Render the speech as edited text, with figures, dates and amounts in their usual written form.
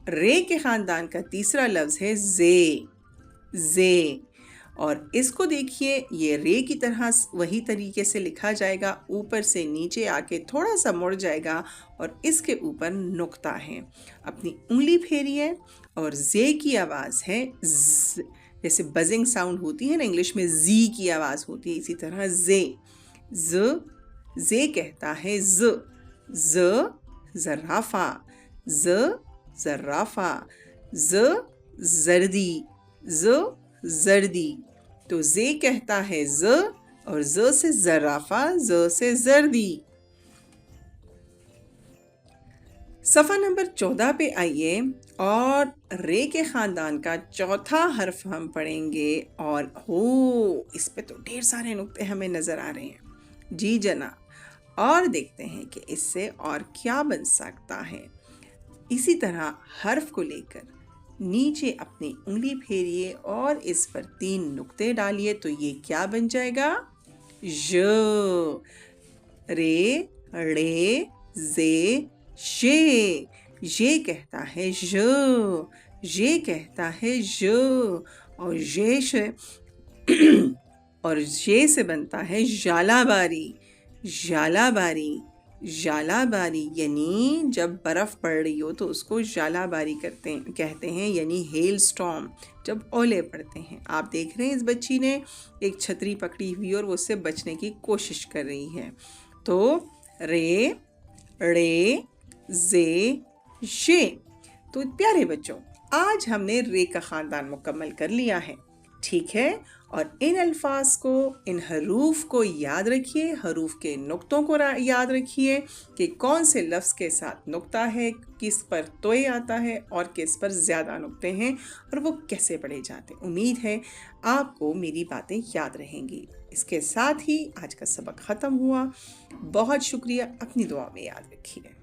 رے کے خاندان کا تیسرا لفظ ہے زے، زے، اور اس کو دیکھیے یہ رے کی طرح وہی طریقے سے لکھا جائے گا، اوپر سے نیچے آ کے تھوڑا سا مڑ جائے گا اور اس کے اوپر نقطہ ہے۔ اپنی انگلی پھیریے اور زے کی آواز ہے ز، جیسے بزنگ ساؤنڈ ہوتی ہے نا انگلش میں زی کی آواز ہوتی ہے، اسی طرح زے، ز، زے کہتا ہے ز، ز زرافہ، ز زرافہ، ز زردی، ز زردی، تو زے کہتا ہے ز اور ز سے زرافہ، ز سے زردی۔ صفحہ نمبر 14 پہ آئیے اور رے کے خاندان کا چوتھا حرف ہم پڑھیں گے، اور اس پہ تو ڈھیر سارے نقطے ہمیں نظر آ رہے ہیں، جی جناب، اور دیکھتے ہیں کہ اس سے اور کیا بن سکتا ہے۔ اسی طرح حرف کو لے کر نیچے اپنی انگلی پھیریے اور اس پر 3 نقطے ڈالیے تو یہ کیا بن جائے گا؟ ژ، رے، ڑے، زے، ژے، یہ کہتا ہے ژ، یہ کہتا ہے ژ، اور یہ سے بنتا ہے ژالہ باری، ژالہ باری، ژالہ باری، یعنی جب برف پڑ رہی ہو تو اس کو ژالہ باری کہتے ہیں، یعنی ہیل سٹارم، جب اولے پڑتے ہیں۔ آپ دیکھ رہے ہیں اس بچی نے ایک چھتری پکڑی ہوئی اور وہ اس سے بچنے کی کوشش کر رہی ہے۔ تو رے، ڑے، زے، ژے۔ تو پیارے بچوں، آج ہم نے رے کا خاندان مکمل کر لیا ہے، ٹھیک ہے؟ اور ان الفاظ کو، ان حروف کو یاد رکھیے، حروف کے نقطوں کو یاد رکھیے کہ کون سے لفظ کے ساتھ نقطہ ہے، کس پر توئے آتا ہے اور کس پر زیادہ نقطے ہیں، اور وہ کیسے پڑھے جاتے ہیں۔ امید ہے آپ کو میری باتیں یاد رہیں گی۔ اس کے ساتھ ہی آج کا سبق ختم ہوا۔ بہت شکریہ، اپنی دعا میں یاد رکھیے۔